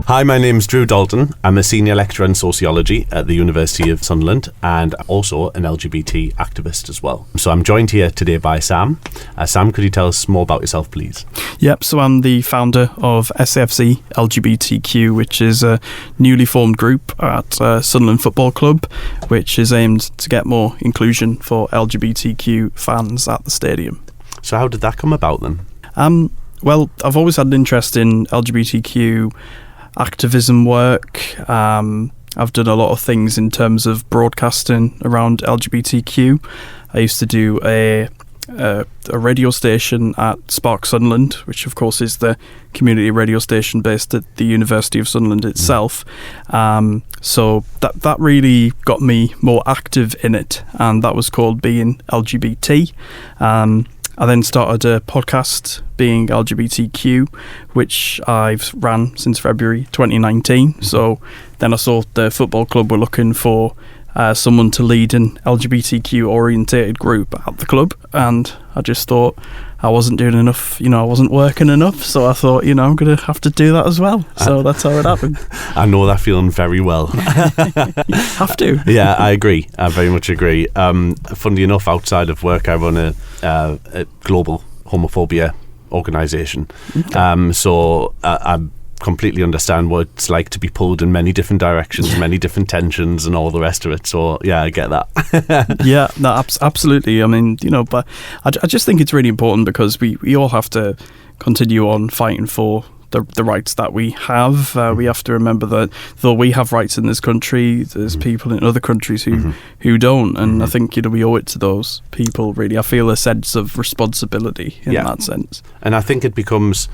Hi, my name's Drew Dalton. I'm a senior lecturer in sociology at the University of Sunderland and also an LGBT activist as well. So I'm joined here today by Sam. Sam, could you tell us more about yourself, please? Yep, so I'm the founder of SAFC LGBTQ, which is a newly formed group at Sunderland Football Club, which is aimed to get more inclusion for LGBTQ fans at the stadium. So how did that come about then? Well, I've always had an interest in LGBTQ activism work. I've done a lot of things in terms of broadcasting around LGBTQ. I used to do a radio station at Spark Sunderland, which of course is the community radio station based at the University of Sunderland itself. So that really got me more active in it, and that was called Being LGBT. I then started a podcast, Being LGBTQ, which I've ran since February 2019. So then I saw the football club were looking for someone to lead an LGBTQ orientated group at the club, and I just thought I wasn't doing enough, I wasn't working enough, so I thought, I'm going to have to do that as well. So that's how it happened. I know that feeling very well. Have to. Yeah, I agree. I very much agree. Funnily enough, outside of work, I run a global homophobia organisation. Okay. So I completely understand what it's like to be pulled in many different directions, many different tensions and all the rest of it. So yeah, I get that. Yeah, no, absolutely. I mean, but I just think it's really important because we all have to continue on fighting for the rights that we have. We have to remember that though we have rights in this country, there's people in other countries who don't, and I think we owe it to those people. Really, I feel a sense of responsibility in that sense. And I think it becomes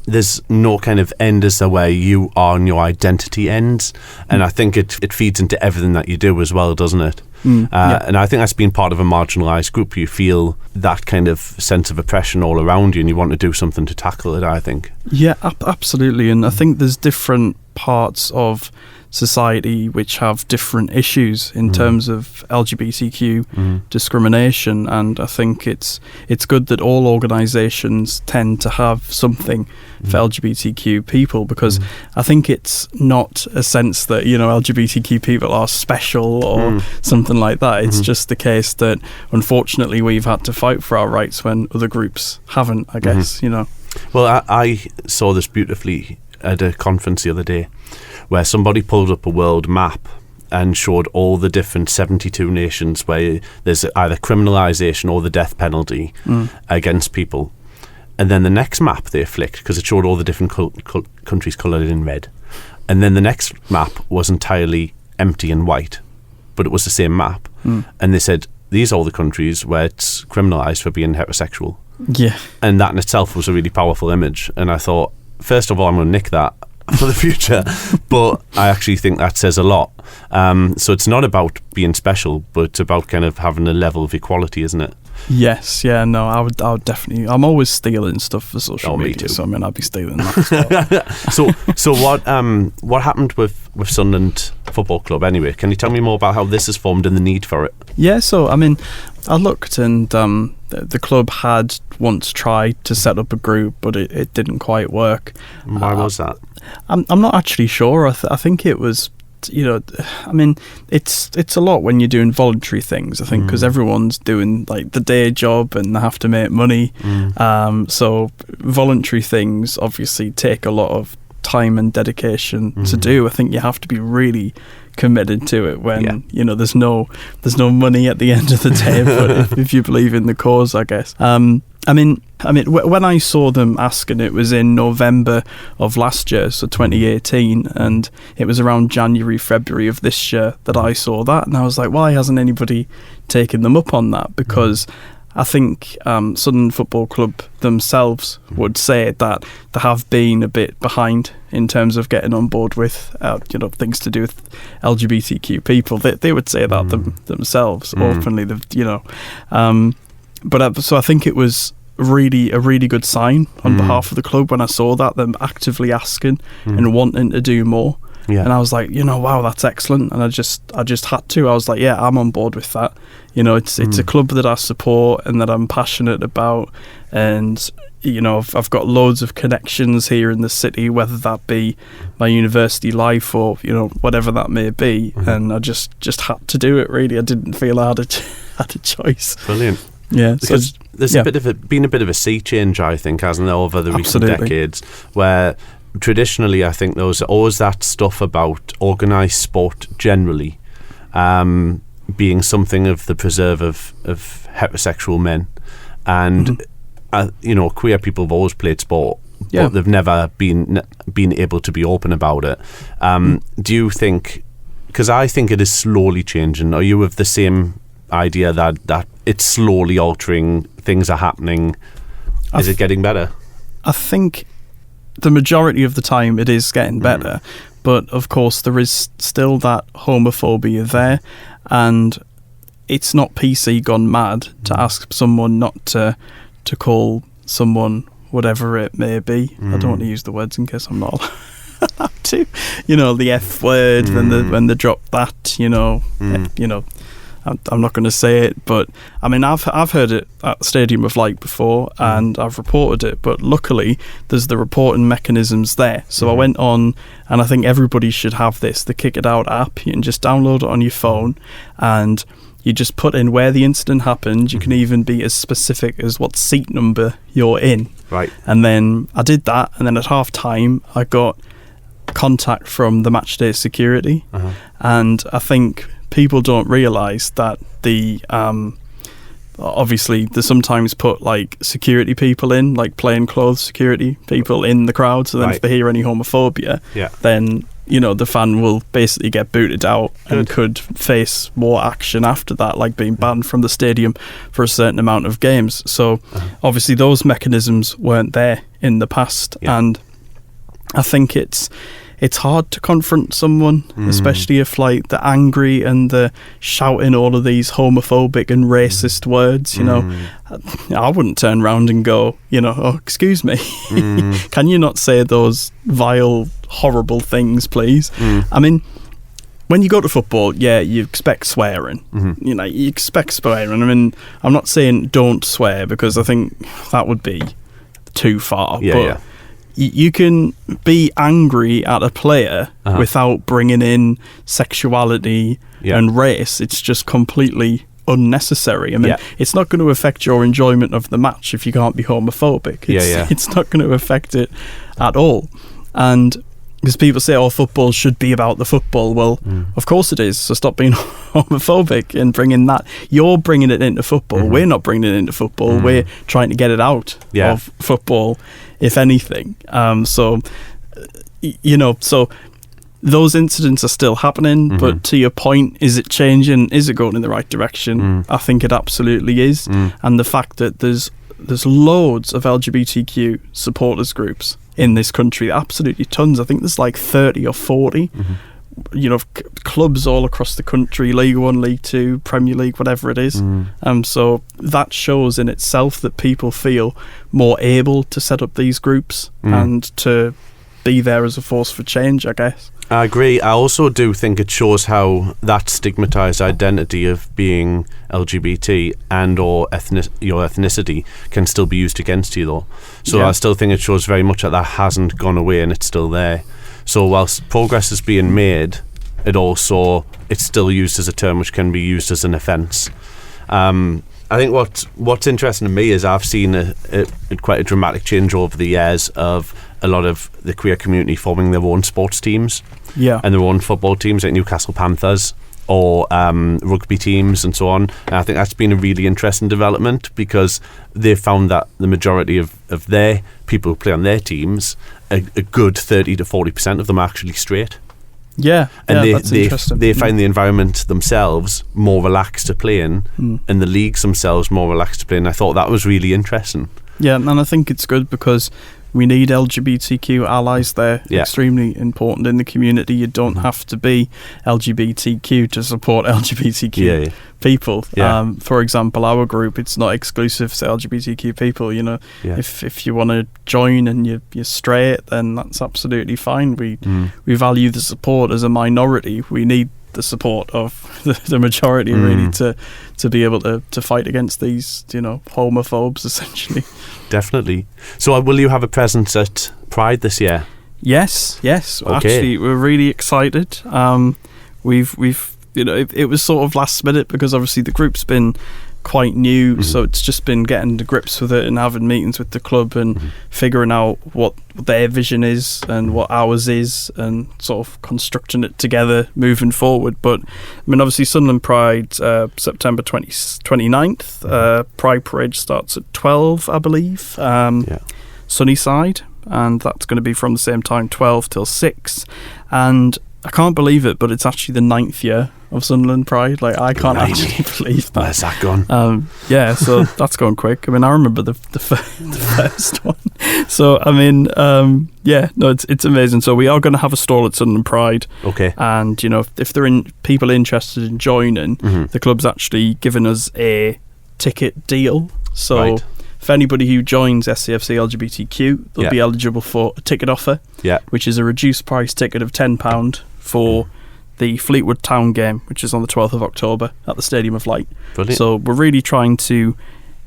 there's no kind of end as to where you are and your identity ends, and I think it feeds into everything that you do as well, doesn't it? And I think that's been part of a marginalised group. You feel that kind of sense of oppression all around you, and you want to do something to tackle it, I think. Yeah, absolutely. And I think there's different parts of society which have different issues in terms of LGBTQ discrimination, and I think it's good that all organisations tend to have something for LGBTQ people, because I think it's not a sense that LGBTQ people are special or something like that. It's just the case that unfortunately we've had to fight for our rights when other groups haven't, I guess. Well, I saw this beautifully at a conference the other day, where somebody pulled up a world map and showed all the different 72 nations where there's either criminalisation or the death penalty against people. And then the next map they flicked, because it showed all the different countries coloured in red. And then the next map was entirely empty and white, but it was the same map. And they said, these are all the countries where it's criminalised for being heterosexual. Yeah. And that in itself was a really powerful image. And I thought, first of all, I'm going to nick that for the future, but I actually think that says a lot. So it's not about being special, but it's about kind of having a level of equality, isn't it? Yes, yeah, no, I would definitely. I'm always stealing stuff for social media, so I'd be stealing that as well. So what happened with Sunderland Football Club anyway? Can you tell me more about how this is formed and the need for it? Yeah, so I mean, I looked, and the club had once tried to set up a group, but it didn't quite work. Why was that? I'm not actually sure. I think it was, I mean, it's a lot when you're doing voluntary things, I think, because everyone's doing like the day job and they have to make money. So voluntary things obviously take a lot of time and dedication to do. I think you have to be really committed to it when there's no money at the end of the day, but if you believe in the cause, I guess. I mean, when I saw them asking, it was in November of last year, so 2018, and it was around January, February of this year that I saw that, and I was like, why hasn't anybody taken them up on that? Because I think Sunderland Football Club themselves would say that they have been a bit behind in terms of getting on board with things to do with LGBTQ people. They would say that themselves openly. So I think it was a really good sign on behalf of the club when I saw that, them actively asking and wanting to do more. Yeah. And I was like, wow, that's excellent. And I just had to. I was like, yeah, I'm on board with that. It's a club that I support and that I'm passionate about. And I've got loads of connections here in the city, whether that be my university life or whatever that may be, and I just had to do it. Really, I didn't feel I had a choice. Brilliant. Yeah, because there's been a bit of a sea change, I think, hasn't there, over the recent decades, where traditionally I think there was always that stuff about organised sport generally being something of the preserve of heterosexual men, and queer people have always played sport, but they've never been able to be open about it. Do you think, because I think it is slowly changing, are you of the same idea that it's slowly altering, things are happening? Is it getting better? I think the majority of the time it is getting better, but of course there is still that homophobia there, and it's not PC gone mad to ask someone not to call someone whatever it may be. I don't want to use the words in case I'm not allowed to. The F word when they drop that. I'm not going to say it, but I mean I've heard it at Stadium of Light before, and I've reported it. But luckily, there's the reporting mechanisms there. So I went on, and I think everybody should have this, the Kick It Out app. You can just download it on your phone, and you just put in where the incident happened. You can even be as specific as what seat number you're in. Right. And then I did that, and then at half time I got contact from the matchday security, and I think people don't realise that the obviously they sometimes put like security people in, like plainclothes security people in the crowd, so then if they hear any homophobia, then the fan will basically get booted out and could face more action after that, like being banned from the stadium for a certain amount of games. So obviously those mechanisms weren't there in the past, and I think it's hard to confront someone, especially if like they're angry and they're shouting all of these homophobic and racist words. I wouldn't turn around and go, oh, excuse me, can you not say those vile, horrible things, please? I mean, when you go to football, you expect swearing. You expect swearing. I mean, I'm not saying don't swear, because I think that would be too far. You can be angry at a player without bringing in sexuality and race. It's just completely unnecessary. I mean, it's not going to affect your enjoyment of the match if you can't be homophobic. It's not going to affect it at all. And because people say, football should be about the football. Well, of course it is. So stop being homophobic and bringing that. You're bringing it into football. We're not bringing it into football. We're trying to get it out of football, if anything. So those incidents are still happening. But to your point, is it changing? Is it going in the right direction? I think it absolutely is. And the fact that there's loads of LGBTQ supporters groups in this country, absolutely tons. I think there's like 30 or 40 clubs all across the country, League 1, League 2, Premier League, whatever it is. So that shows in itself that people feel more able to set up these groups and to be there as a force for change, I guess. I agree. I also do think it shows how that stigmatised identity of being LGBT and or your ethnicity can still be used against you, though. So I still think it shows very much that hasn't gone away and it's still there. So whilst progress is being made, it's still used as a term which can be used as an offence. I think what's interesting to me is I've seen quite a dramatic change over the years of a lot of the queer community forming their own sports teams and their own football teams, like Newcastle Panthers or rugby teams and so on. And I think that's been a really interesting development, because they've found that the majority of their people who play on their teams, a good 30 to 40% of them are actually straight. They find the environment themselves more relaxed to play in, and the leagues themselves more relaxed to play in. I thought that was really interesting. Yeah, and I think it's good because we need LGBTQ allies. They're extremely important in the community. You don't have to be LGBTQ to support LGBTQ people. For example, our group, it's not exclusive to LGBTQ people. If you want to join and you're straight, then that's absolutely fine. We value the support as a minority. We need the support of the majority really to be able to fight against these, homophobes essentially. Definitely. So will you have a presence at Pride this year? Yes. Okay. Actually, we're really excited. We've it was sort of last minute because obviously the group's been quite new, so it's just been getting to grips with it and having meetings with the club and figuring out what their vision is and what ours is and sort of constructing it together moving forward. But I mean, obviously Sunderland Pride, September 29th, Pride Parade starts at 12, I believe, Sunnyside, and that's going to be from the same time, 12 till 6, and I can't believe it, but it's actually the 9th year of Sunderland Pride. Like, I can't actually believe that. Where's that gone? So that's gone quick. I mean, I remember the first one. So, I mean, it's amazing. So we are going to have a stall at Sunderland Pride. Okay. And, if there are people interested in joining, the club's actually given us a ticket deal. So for anybody who joins SCFC LGBTQ, they'll be eligible for a ticket offer, which is a reduced price ticket of £10 for the Fleetwood Town game, which is on the 12th of October at the Stadium of Light. Brilliant. So we're really trying to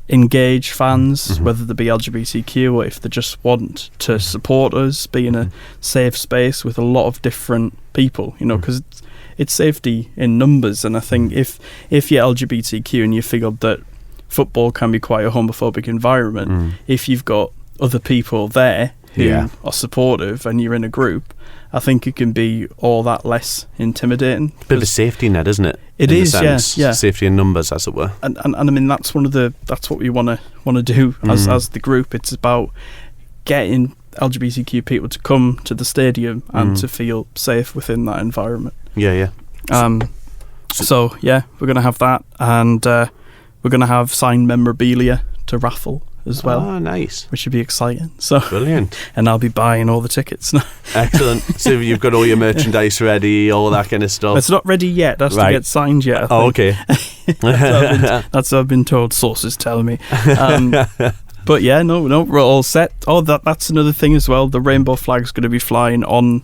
engage fans, whether they be LGBTQ or if they just want to support us, be in a safe space with a lot of different people, because it's safety in numbers. And I think if you're LGBTQ and you feel that football can be quite a homophobic environment, if you've got other people there who are supportive and you're in a group, I think it can be all that less intimidating. Bit of a safety net, isn't it? It is, yeah. Safety in numbers, as it were. And I mean, that's what we want to do as the group. It's about getting LGBTQ people to come to the stadium and to feel safe within that environment. Yeah. So we're going to have that, and we're going to have signed memorabilia to raffle as well. Oh, nice. Which should be exciting. So brilliant. And I'll be buying all the tickets now. Excellent. So you've got all your merchandise ready, all that kind of stuff. It's not ready yet. That's to get signed yet, I think. Oh, okay. That's what I've been told. Sources tell me. But yeah, no, we're all set. Oh, that's another thing as well. The rainbow flag's going to be flying on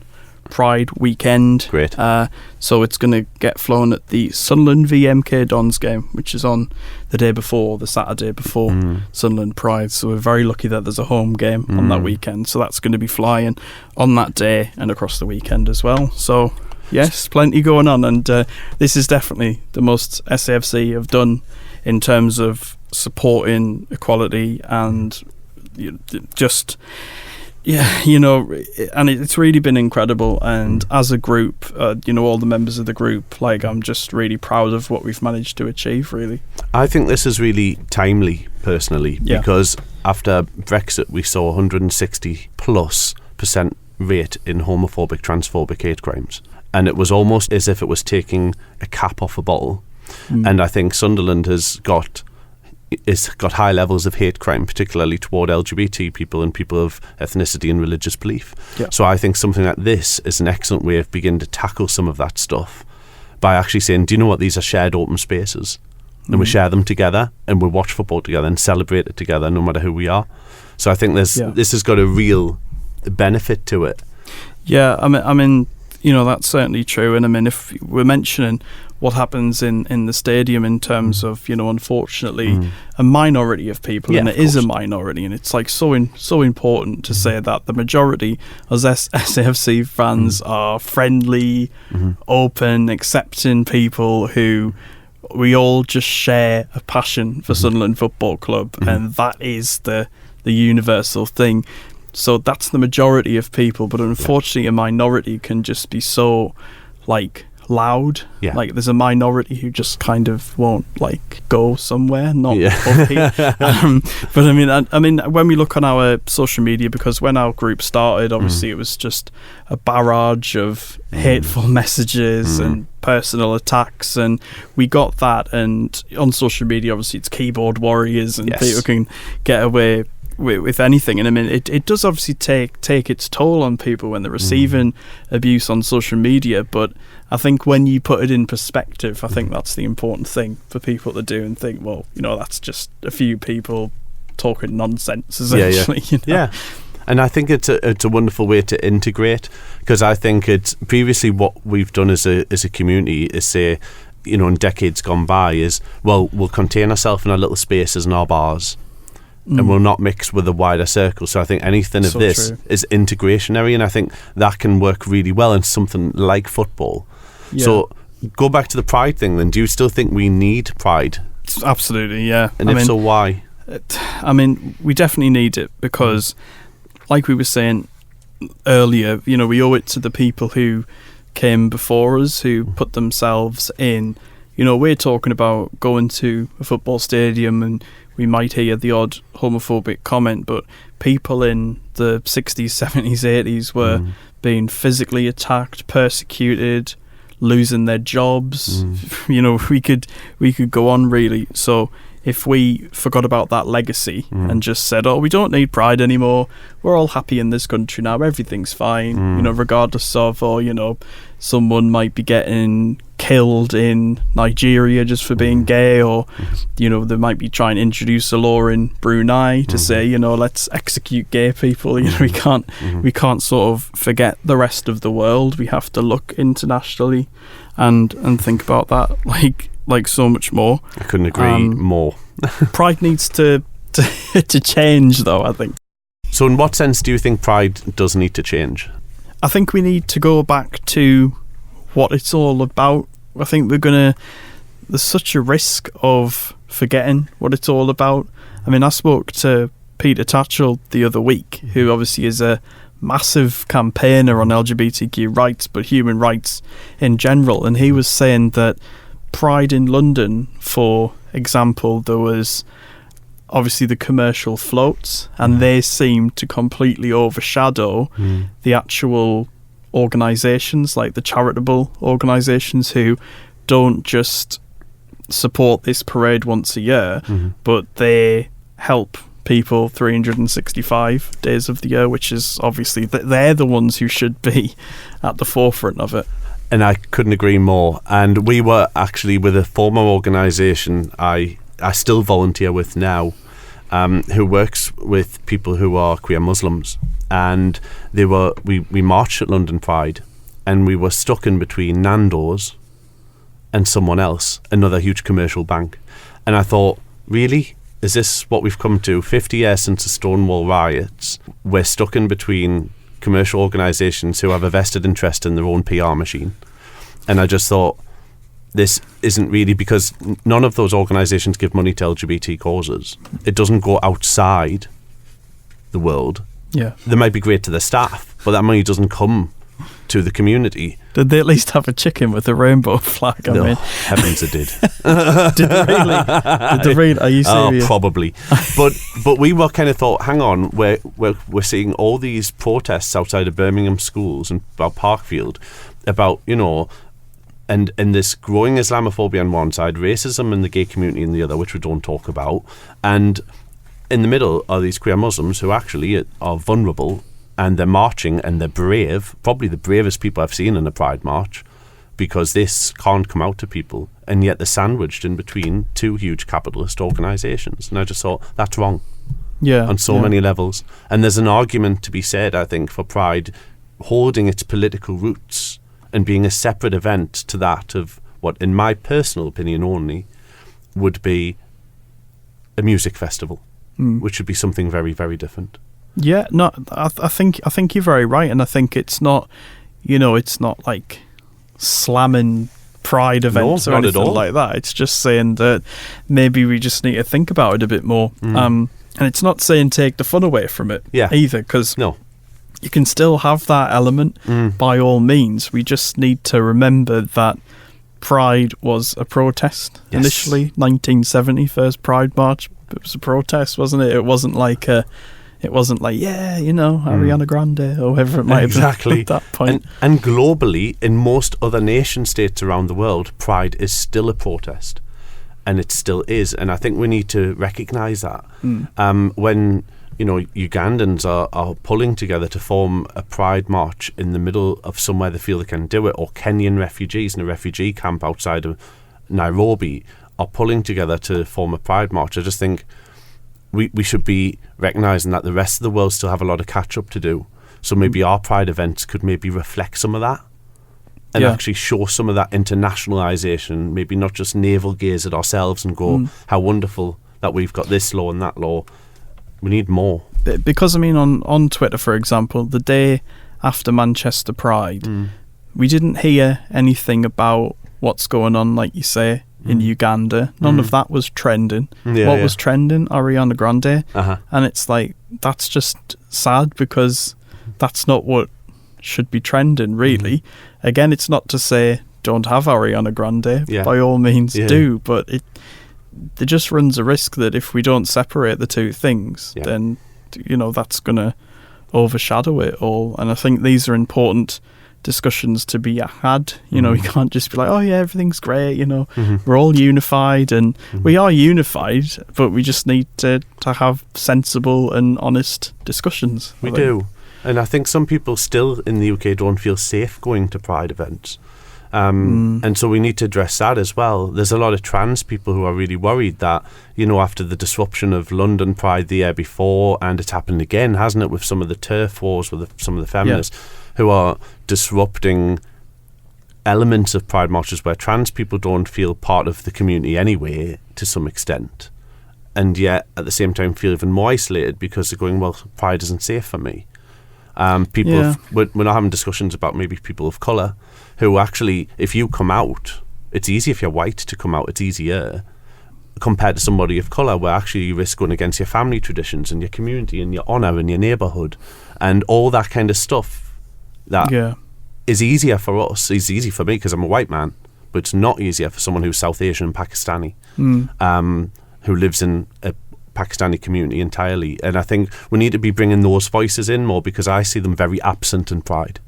Pride weekend. Great. So it's going to get flown at the Sunderland v MK Dons game, which is on the day before, the Saturday before Sunderland Pride. So we're very lucky that there's a home game on that weekend. So that's going to be flying on that day and across the weekend as well. So yes, plenty going on, and this is definitely the most SAFC have done in terms of supporting equality and just. Yeah, and it's really been incredible. And as a group, all the members of the group, I'm just really proud of what we've managed to achieve, really. I think this is really timely, personally, because after Brexit, we saw 160+% rate in homophobic, transphobic hate crimes. And it was almost as if it was taking a cap off a bottle. And I think Sunderland has got high levels of hate crime, particularly toward LGBT people and people of ethnicity and religious belief. So I think something like this is an excellent way of beginning to tackle some of that stuff by actually saying, do you know what, these are shared open spaces, and we share them together, and we watch football together and celebrate it together no matter who we are. So I think this has got a real benefit to it. Yeah, I mean that's certainly true. And I mean, if we're mentioning what happens in the stadium in terms of, unfortunately, a minority of people, and it is a minority, and it's so important to say that the majority of SAFC fans are friendly, open, accepting people who we all just share a passion for Sunderland Football Club, and that is the universal thing. So that's the majority of people, but unfortunately a minority can just be so loud. There's a minority who just kind of won't go somewhere, not up here. But I mean when we look on our social media, because when our group started, obviously it was just a barrage of hateful messages and personal attacks, and we got that. And on social media, obviously it's keyboard warriors, and people can get away with anything. And I mean, it does obviously take its toll on people when they're receiving abuse on social media, but I think when you put it in perspective, I think that's the important thing for people to do, and think, well, that's just a few people talking nonsense, essentially. And I think it's a wonderful way to integrate, because I think it's previously what we've done as a community is say, you know, in decades gone by is, well, we'll contain ourselves in our little spaces and our bars and we'll not mix with the wider circle. So I think anything of this is integrationary, and I think that can work really well in something like football. Yeah. So go back to the pride thing then. Do you still think we need pride? Absolutely, yeah. And if so, why? I mean, we definitely need it because, like we were saying earlier, you know, we owe it to the people who came before us, who put themselves in. You know, we're talking about going to a football stadium and we might hear the odd homophobic comment, but people in the 60s, 70s, 80s were being physically attacked, persecuted, losing their jobs. You know, we could go on really. So if we forgot about that legacy and just said, oh, we don't need pride anymore, we're all happy in this country now, everything's fine, you know, regardless of, or, you know, someone might be getting killed in Nigeria just for being gay, or, you know, they might be trying to introduce a law in Brunei to say, you know, let's execute gay people. You know, we can't sort of forget the rest of the world. We have to look internationally and think about that like so much more. I couldn't agree more. Pride needs to change, though, I think. So in what sense do you think pride does need to change? I think we need to go back to what it's all about. I think there's such a risk of forgetting what it's all about. I mean, I spoke to Peter Tatchell the other week, who obviously is a massive campaigner on LGBTQ rights, but human rights in general, and he was saying that Pride in London, for example, there was obviously the commercial floats, and they seemed to completely overshadow the actual organisations, like the charitable organisations who don't just support this parade once a year, but they help people 365 days of the year, which is obviously they're the ones who should be at the forefront of it. And I couldn't agree more. And we were actually with a former organisation I still volunteer with now, who works with people who are queer Muslims. And we marched at London Pride, and we were stuck in between Nando's and someone else, another huge commercial bank. And I thought, really? Is this what we've come to? 50 years since the Stonewall riots, we're stuck in between commercial organisations who have a vested interest in their own PR machine. And I just thought, this isn't really, because none of those organisations give money to LGBT causes. It doesn't go outside the world. Yeah. They might be great to the staff, but that money doesn't come to the community. Did they at least have a chicken with a rainbow flag? I mean, heavens, it did. Did they really? Did they really? Are you serious? Oh, probably. But we were kind of thought, hang on, we're seeing all these protests outside of Birmingham schools and about Parkfield about, you know, and this growing Islamophobia on one side, racism in the gay community in the other, which we don't talk about, and in the middle are these queer Muslims who actually are vulnerable, and they're marching and they're brave, probably the bravest people I've seen in a Pride march, because this can't come out to people, and yet they're sandwiched in between two huge capitalist organisations. And I just thought, that's wrong. Yeah. On so many levels. And there's an argument to be said, I think, for Pride holding its political roots and being a separate event to that of what, in my personal opinion only, would be a music festival, which would be something very, very different. Yeah, no, I think you're very right, and I think it's not, you know, it's not like slamming Pride events or anything like that. It's just saying that maybe we just need to think about it a bit more. And it's not saying take the fun away from it either, because you can still have that element by all means. We just need to remember that Pride was a protest initially. 1970, first Pride March. It was a protest, wasn't it? It wasn't like yeah, you know, Ariana Grande or whatever it might have been at that point. And globally, in most other nation states around the world, Pride is still a protest, and it still is. And I think we need to recognise that. When, you know, Ugandans are pulling together to form a Pride march in the middle of somewhere they feel they can do it, or Kenyan refugees in a refugee camp outside of Nairobi are pulling together to form a Pride march, I just think we should be recognising that the rest of the world still have a lot of catch up to do. So maybe our Pride events could maybe reflect some of that and actually show some of that internationalisation, maybe not just navel gaze at ourselves and go, how wonderful that we've got this law and that law. We need more. Because, I mean, on Twitter, for example, the day after Manchester Pride, we didn't hear anything about what's going on, like you say, in Uganda. None of that was trending. What was trending? Ariana Grande. And it's like, that's just sad, because that's not what should be trending, really. Again, it's not to say don't have Ariana Grande. By all means do, but there just runs a risk that if we don't separate the two things, then, you know, that's going to overshadow it all. And I think these are important discussions to be had. You know, you can't just be like, oh yeah, everything's great, you know, we're all unified, and we are unified, but we just need to have sensible and honest discussions. We do. And I think some people still in the UK don't feel safe going to Pride events. And so we need to address that as well. There's a lot of trans people who are really worried that, you know, after the disruption of London Pride the year before, and it's happened again, hasn't it, with some of the turf wars with some of the feminists who are disrupting elements of Pride marches where trans people don't feel part of the community anyway, to some extent, and yet at the same time feel even more isolated because they're going, well, Pride isn't safe for me. We're not having discussions about maybe people of colour who actually, if you come out, it's easy if you're white to come out, it's easier compared to somebody of colour, where actually you risk going against your family traditions and your community and your honour and your neighbourhood and all that kind of stuff that is easier for us. It's easy for me because I'm a white man, but it's not easier for someone who's South Asian and Pakistani, who lives in a Pakistani community entirely. And I think we need to be bringing those voices in more, because I see them very absent in Pride.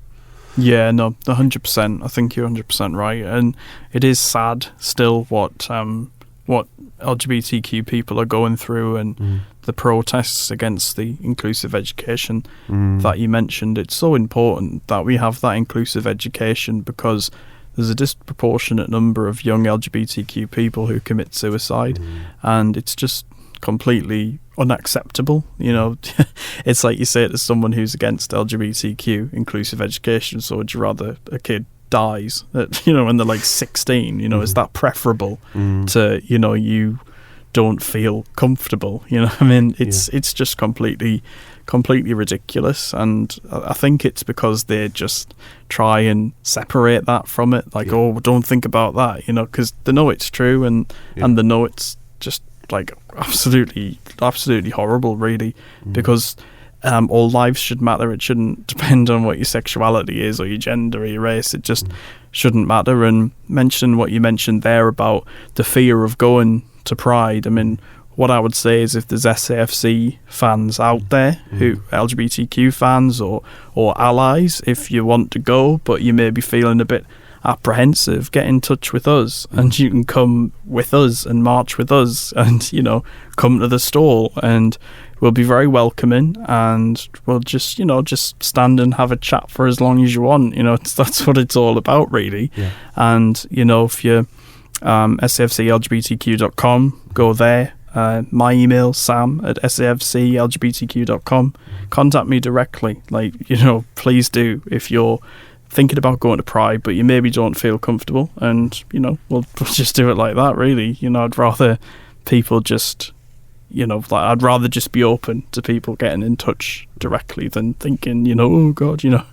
Yeah, no, 100%. I think you're 100% right, and it is sad still what LGBTQ people are going through, and the protests against the inclusive education that you mentioned. It's so important that we have that inclusive education, because there's a disproportionate number of young LGBTQ people who commit suicide, and it's just completely unacceptable. You know, it's like you say to someone who's against LGBTQ inclusive education, so would you rather a kid dies at, you know, when they're like 16, you know, is that preferable to, you know, you don't feel comfortable, you know? I mean, it's just completely ridiculous, and I think it's because they just try and separate that from it, like, oh, don't think about that, you know, because they know it's true, and they know it's just like absolutely horrible, really, because all lives should matter. It shouldn't depend on what your sexuality is or your gender or your race. It just shouldn't matter. And mention what you mentioned there about the fear of going to Pride. I mean, what I would say is, if there's SAFC fans out there, who LGBTQ fans or allies, if you want to go but you may be feeling a bit apprehensive, get in touch with us, and you can come with us and march with us, and, you know, come to the stall, and we'll be very welcoming, and we'll just, you know, just stand and have a chat for as long as you want. You know, that's what it's all about, really. And, you know, if you're safclgbtq.com, go there. My email, sam@safclgbtq.com. Contact me directly. Like, you know, please do, if you're thinking about going to Pride but you maybe don't feel comfortable, and, you know, we'll just do it like that, really. You know, I'd rather people just, you know, like, I'd rather just be open to people getting in touch directly than thinking, you know, oh God, you know,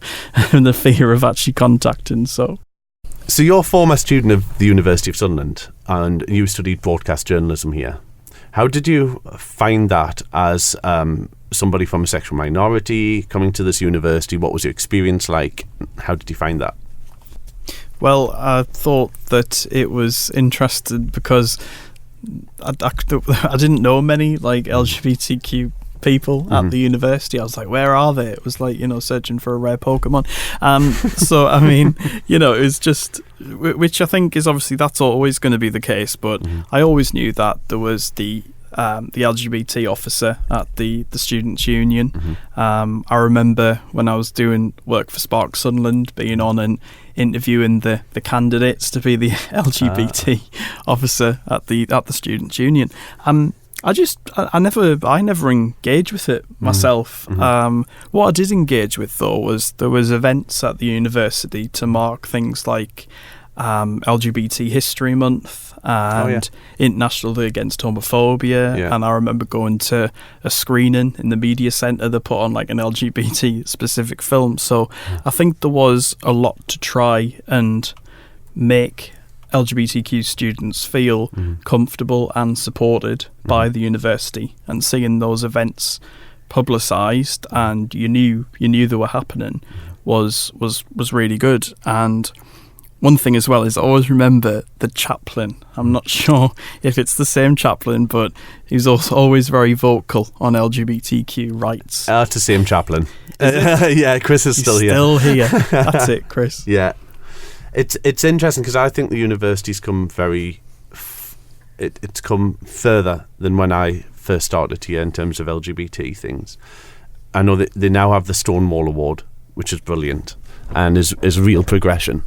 and the fear of actually contacting. So you're a former student of the University of Sunderland, and you studied broadcast journalism here. How did you find that as somebody from a sexual minority coming to this university? What was your experience like? How did you find that? Well, I thought that it was interesting because I didn't know many like LGBTQ people at the university. I was like, where are they? It was like, you know, searching for a rare Pokemon. So, I mean, you know, it was just, which I think is obviously, that's always going to be the case, but I always knew that there was the LGBT officer at the Students' Union. I remember when I was doing work for Spark Sunderland, being on and interviewing the candidates to be the LGBT officer at the Students' Union. I never engaged with it myself. What I did engage with though was there was events at the university to mark things like LGBT History Month and International Day Against Homophobia, and I remember going to a screening in the media centre that put on like an LGBT specific film. So I think there was a lot to try and make LGBTQ students feel comfortable and supported by the university, and seeing those events publicised and you knew they were happening was really good. And one thing as well is I always remember the chaplain. I'm not sure if it's the same chaplain, but he's also always very vocal on LGBTQ rights. It's the same chaplain. Yeah, Chris is still here. Still here. That's it, Chris. Yeah. It's interesting because I think the university's come it's come further than when I first started here in terms of LGBT things. I know that they now have the Stonewall Award, which is brilliant and is real progression.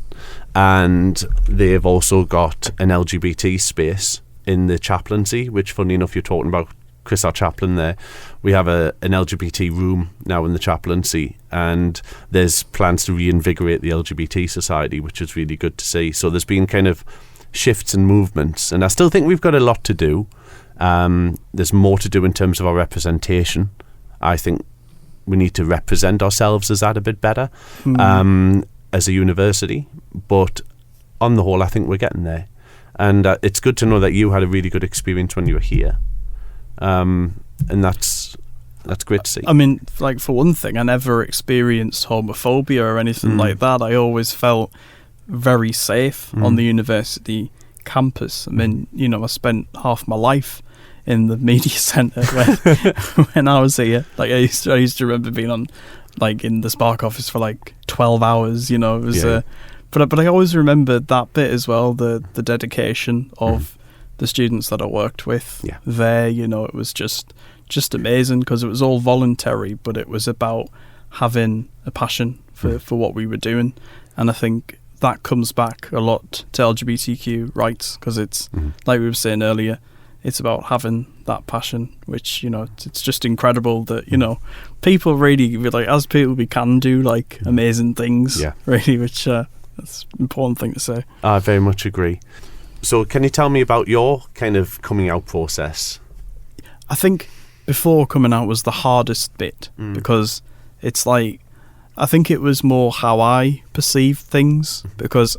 And they've also got an LGBT space in the chaplaincy, which, funny enough, you're talking about Chris, our chaplain there. We have an LGBT room now in the chaplaincy, and there's plans to reinvigorate the LGBT society, which is really good to see. So there's been kind of shifts and movements, and I still think we've got a lot to do. There's more to do in terms of our representation. I think we need to represent ourselves as that a bit better as a university, but on the whole I think we're getting there, and it's good to know that you had a really good experience when you were here, and that's great to see. I mean, like, for one thing, I never experienced homophobia or anything like that. I always felt very safe on the university campus. I mean, you know, I spent half my life in the media centre when I was here. Like, I used to remember being on, like, in the Spark office for like 12 hours. You know, it was but I always remember that bit as well, the dedication of the students that I worked with there. You know, it was just amazing because it was all voluntary, but it was about having a passion for what we were doing. And I think that comes back a lot to LGBTQ rights, because it's like we were saying earlier, it's about having that passion, which, you know, it's just incredible that, you know, people really, like, as people, we can do like amazing things, really, which that's an important thing to say. I very much agree. So can you tell me about your kind of coming out process? I think before coming out was the hardest bit, because it's like, I think it was more how I perceived things, because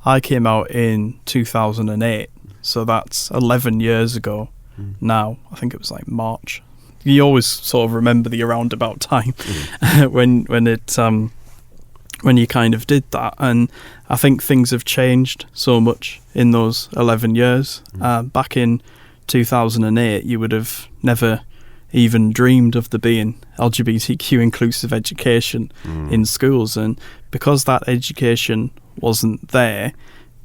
I came out in 2008, so that's 11 years ago now. I think it was like March. You always sort of remember the roundabout time when you kind of did that, and I think things have changed so much in those 11 years. Back in 2008, you would have never even dreamed of there being LGBTQ inclusive education in schools, and because that education wasn't there,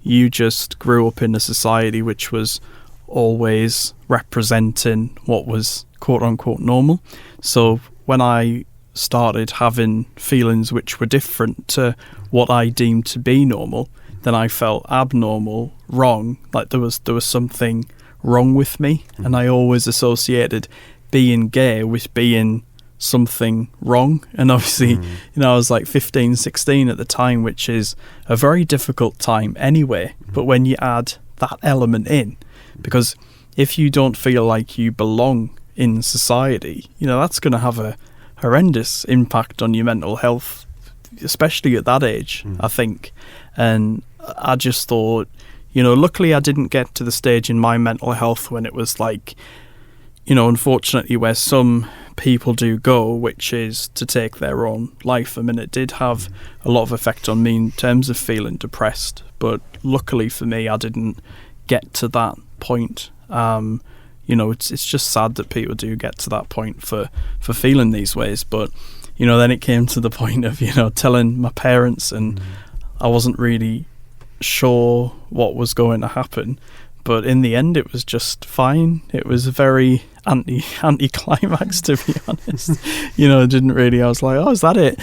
you just grew up in a society which was always representing what was quote unquote normal. So when I started having feelings which were different to what I deemed to be normal, then I felt abnormal, wrong, like there was something wrong with me, and I always associated being gay with being something wrong. And obviously, you know, I was like 15, 16 at the time, which is a very difficult time anyway. But when you add that element in, because if you don't feel like you belong in society, you know, that's going to have a horrendous impact on your mental health, especially at that age, I think. And I just thought, you know, luckily I didn't get to the stage in my mental health when it was like, you know, unfortunately where some people do go, which is to take their own life. I mean, it did have a lot of effect on me in terms of feeling depressed, but luckily for me, I didn't get to that point. You know, it's just sad that people do get to that point for feeling these ways. But, you know, then it came to the point of, you know, telling my parents, and I wasn't really sure what was going to happen. But in the end, it was just fine. It was a very anti-climax, to be honest. You know, I didn't really. I was like, oh, is that it?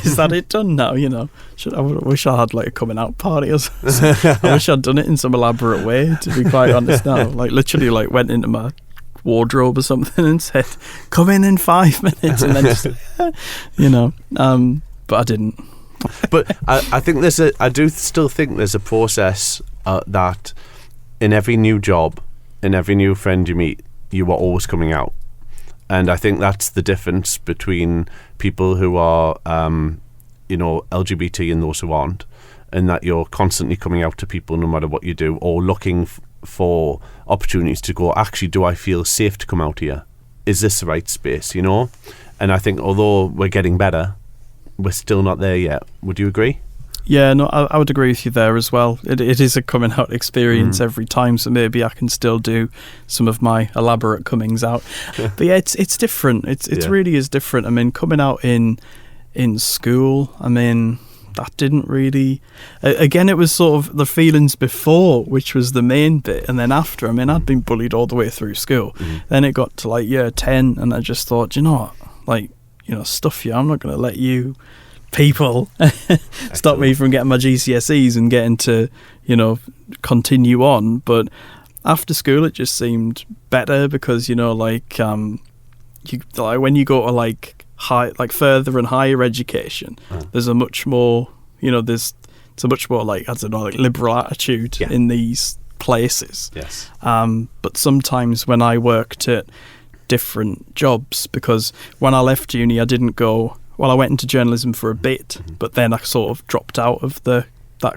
Is that it done now? You know, I wish I had like a coming out party or something. I wish I'd done it in some elaborate way, to be quite honest now. Like literally like went into my wardrobe or something and said, "Come in 5 minutes," and then just, but I didn't. But I think I do still think there's a process that in every new job, in every new friend you meet, you are always coming out. And I think that's the difference between people who are, LGBT and those who aren't, and that you're constantly coming out to people no matter what you do, or looking for opportunities to go, actually, do I feel safe to come out here? Is this the right space, And I think although we're getting better, we're still not there yet. Would you agree? Yeah, no, I would agree with you there as well. It is a coming out experience every time, so maybe I can still do some of my elaborate comings out. But yeah, it's different. It really is different. I mean, coming out in school, I mean, that didn't really... Again, it was sort of the feelings before, which was the main bit, and then after, I mean, I'd been bullied all the way through school. Then it got to year 10, and I just thought, you know what, stuff you, I'm not going to let you... people stop me from getting my GCSEs and getting to continue on. But after school it just seemed better because when you go to high, further and higher education, there's a much more it's a much more liberal attitude in these places. Yes. But sometimes when I worked at different jobs, because when I left uni I didn't go. Well, I went into journalism for a bit, but then I sort of dropped out of that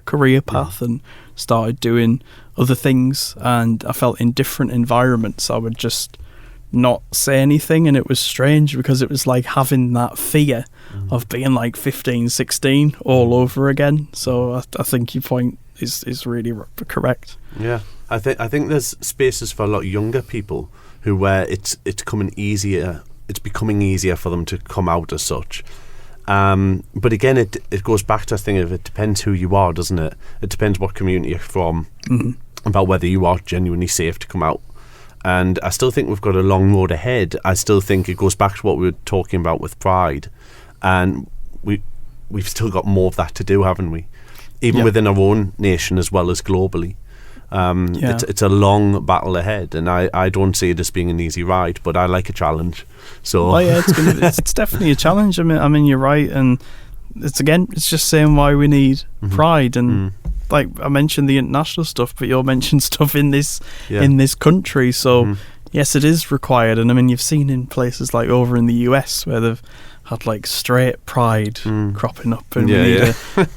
career path and started doing other things. And I felt in different environments, I would just not say anything. And it was strange because it was like having that fear of being 15, 16 all over again. So I think your point is really correct. Yeah, I think there's spaces for a lot of younger people where it's coming easier. It's becoming easier for them to come out as such. But again, it goes back to the thing of it depends who you are, doesn't it? It depends what community you're from, about whether you are genuinely safe to come out. And I still think we've got a long road ahead. I still think it goes back to what we were talking about with Pride. And we've still got more of that to do, haven't we? Even within our own nation as well as globally. It's a long battle ahead, and I don't see it as being an easy ride, but I like a challenge. So it's definitely a challenge. I mean you're right, and it's just saying why we need Pride, and like I mentioned the international stuff, but you'll mention stuff in this country. So yes, it is required, and I mean you've seen in places like over in the US where they've had straight pride cropping up, and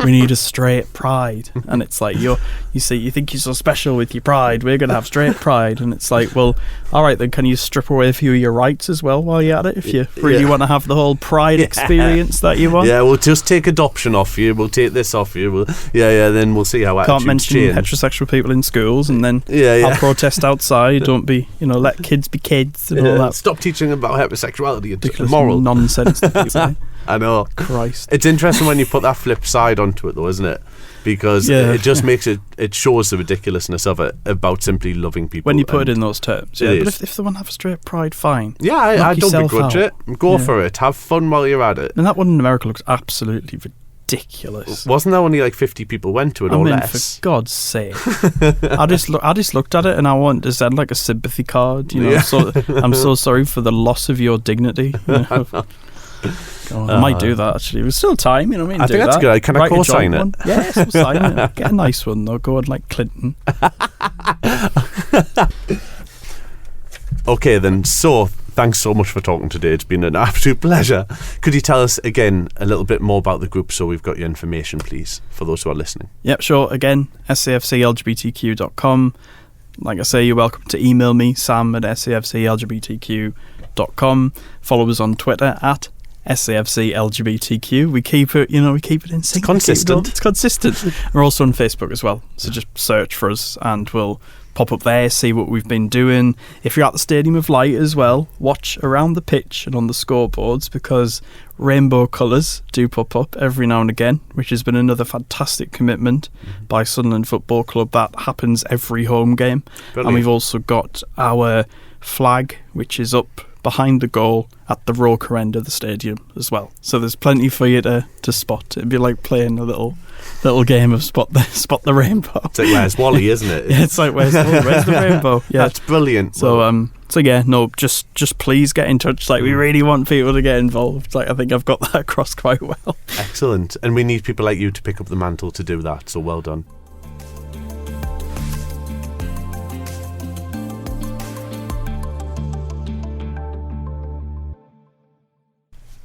we need a straight pride, and it's like you think you're so special with your pride, we're gonna have straight pride, and it's like, well, all right then, can you strip away a few of your rights as well while you're at it if you really want to have the whole pride experience that you want? We'll just take adoption off you, we'll take this off you, then we'll see how attitudes can't mention change. Heterosexual people in schools, and then I'll protest outside. Don't be let kids be kids and all that. Stop teaching about heterosexuality and ridiculous moral nonsense. I know. Christ. It's interesting when you put that flip side onto it though, isn't it? Because it just makes it shows the ridiculousness of it about simply loving people. When you put it in those terms. Yeah, but if they want to have a straight pride, fine. Yeah, I don't begrudge it. Go for it. Have fun while you're at it. And that one in America looks absolutely ridiculous. Wasn't there only 50 people went to it or less? For God's sake. I just looked at it and I wanted to send a sympathy card. So I'm so sorry for the loss of your dignity. I might do that actually. There's still time, I think that's good. Can I co-sign it? Yes, we'll sign it. Get a nice one though. Go on like Clinton. Okay then, so thanks so much for talking today. It's been an absolute pleasure. Could you tell us again a little bit more about the group so we've got your information, please, for those who are listening? Yep, sure. Again, safclgbtq.com. Like I say, you're welcome to email me, sam@safclgbtq.com. Follow us on Twitter at SAFCLGBTQ. We keep it in sync. It's consistent. We're also on Facebook as well, so just search for us and we'll pop up there, see what we've been doing. If you're at the Stadium of Light as well, watch around the pitch and on the scoreboards, because rainbow colours do pop up every now and again, which has been another fantastic commitment by Sunderland Football Club. That happens every home game. Brilliant. And we've also got our flag, which is up behind the goal at the Roker end of the stadium as well. So there's plenty for you to spot. It'd be like playing a little game of spot the rainbow. It's like Where's Wally, isn't it? Yeah, it's like where's the rainbow? Yeah, that's brilliant. So yeah, no, just please get in touch. Like, we really want people to get involved. Like, I think I've got that across quite well. Excellent. And we need people like you to pick up the mantle to do that. So well done.